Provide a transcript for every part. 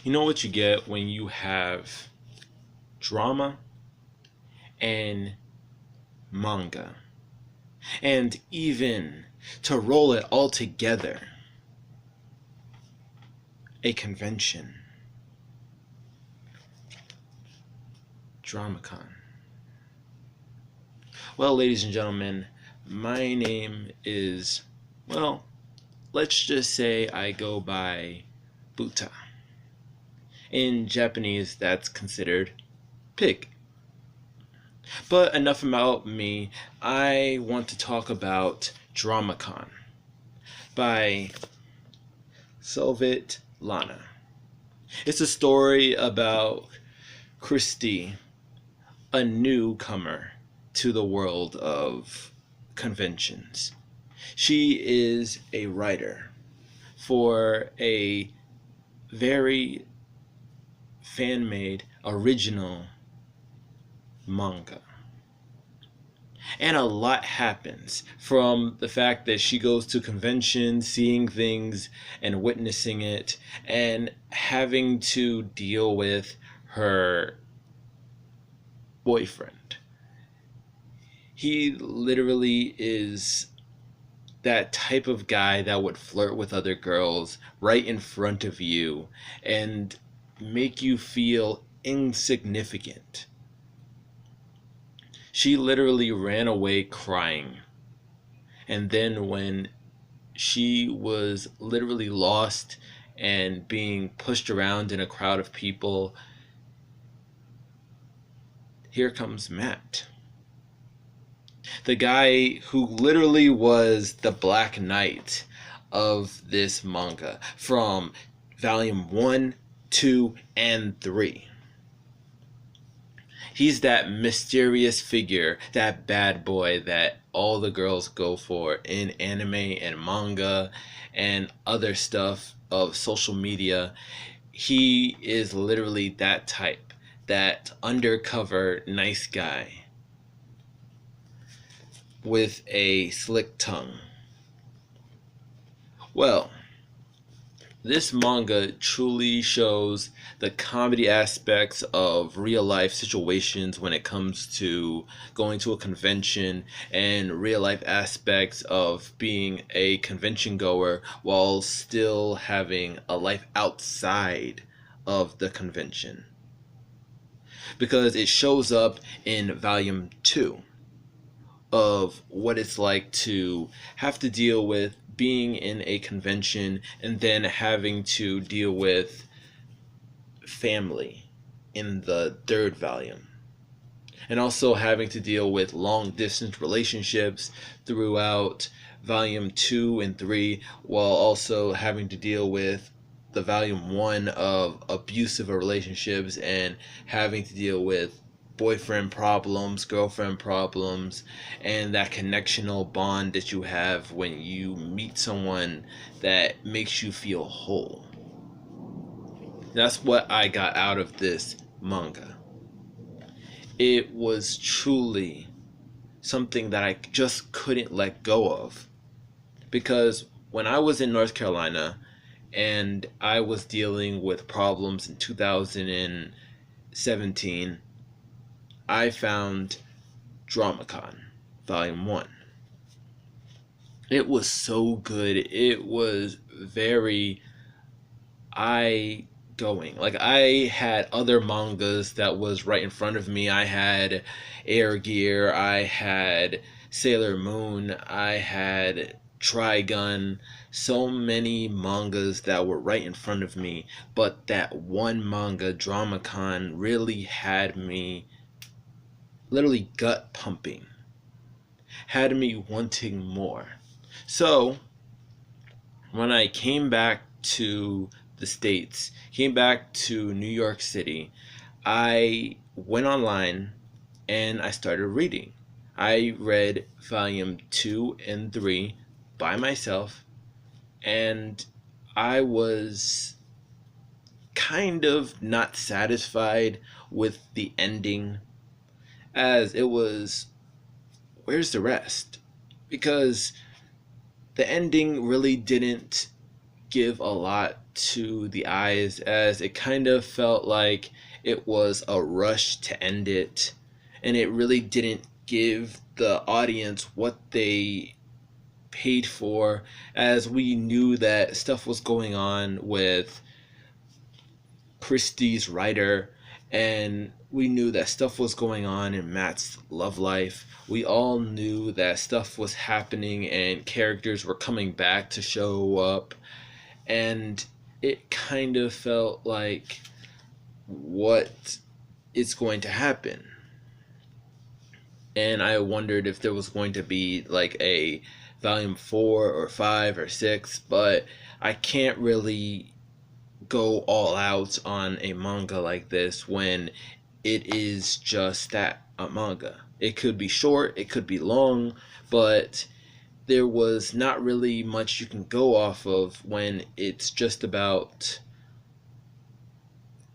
You know what you get when you have drama and manga, and even to roll it all together, a convention. Dramacon. Well, ladies and gentlemen, my name is, well, let's just say I go by Buta. In Japanese, that's considered pig. But enough about me. I want to talk about Dramacon by Soviet Lana. It's a story about Christy, a newcomer to the world of conventions. She is a writer for a very fan-made original manga. And a lot happens from the fact that she goes to conventions, seeing things and witnessing it, and having to deal with her boyfriend. He literally is that type of guy that would flirt with other girls right in front of you and make you feel insignificant. She literally ran away crying. And then when she was literally lost and being pushed around in a crowd of people, here comes Matt. The guy who literally was the Black Knight of this manga from volume 1, 2, and 3. He's that mysterious figure, that bad boy that all the girls go for in anime and manga and other stuff of social media. He is literally that type, that undercover nice guy with a slick tongue. Well, this manga truly shows the comedy aspects of real life situations when it comes to going to a convention, and real life aspects of being a convention goer while still having a life outside of the convention. Because it shows up in volume 2 of what it's like to have to deal with being in a convention and then having to deal with family in the 3rd volume, and also having to deal with long distance relationships throughout volume 2 and 3, while also having to deal with the volume 1 of abusive relationships and having to deal with boyfriend problems, girlfriend problems, and that connectional bond that you have when you meet someone that makes you feel whole. That's what I got out of this manga. It was truly something that I just couldn't let go of. Because when I was in North Carolina and I was dealing with problems in 2017, I found Dramacon, Volume 1. It was so good. It was very eye-going. Like, I had other mangas that was right in front of me. I had Air Gear, I had Sailor Moon, I had Trigun, so many mangas that were right in front of me. But that one manga, Dramacon, really had me literally gut pumping, had me wanting more. So when I came back to the States, came back to New York City, I went online and I started reading. I read volume 2 and 3 by myself, and I was kind of not satisfied with the ending, as it was, where's the rest? Because the ending really didn't give a lot to the eyes, as it kind of felt like it was a rush to end it, and it really didn't give the audience what they paid for, as we knew that stuff was going on with Christie's writer, and we knew that stuff was going on in Matt's love life. We all knew that stuff was happening and characters were coming back to show up, and it kind of felt like, what is going to happen? And I wondered if there was going to be like a volume 4 or 5 or 6, but I can't really go all out on a manga like this when it is just that, a manga. It could be short, it could be long, but there was not really much you can go off of when it's just about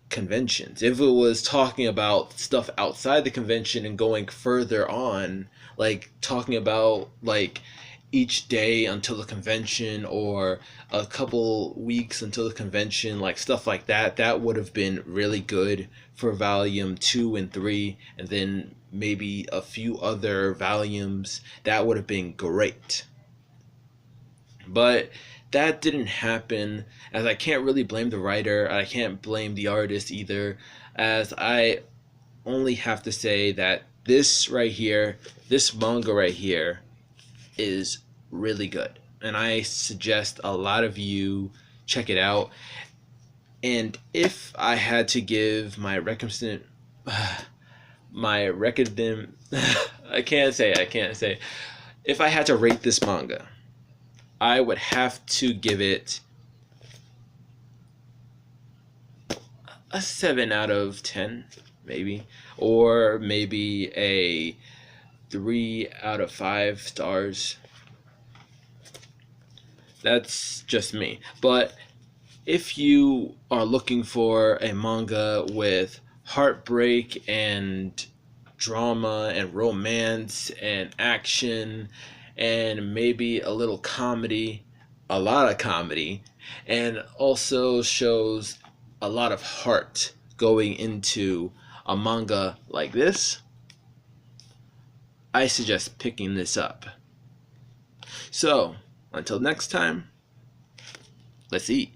conventions. If it was talking about stuff outside the convention and going further on, like talking about like each day until the convention or a couple weeks until the convention, like stuff like that, that would have been really good for volume 2 and 3, and then maybe a few other volumes. That would have been great. But that didn't happen, as I can't really blame the writer, I can't blame the artist either, as I only have to say that this right here, this manga right here, is really good, and I suggest a lot of you check it out. And if I had to give my recommend I can't say if I had to rate this manga, I would have to give it a 7 out of 10, maybe, or maybe a 3 out of 5 stars. That's just me. But if you are looking for a manga with heartbreak and drama and romance and action and maybe a little comedy, a lot of comedy, and also shows a lot of heart going into a manga like this, I suggest picking this up. So, until next time, let's eat.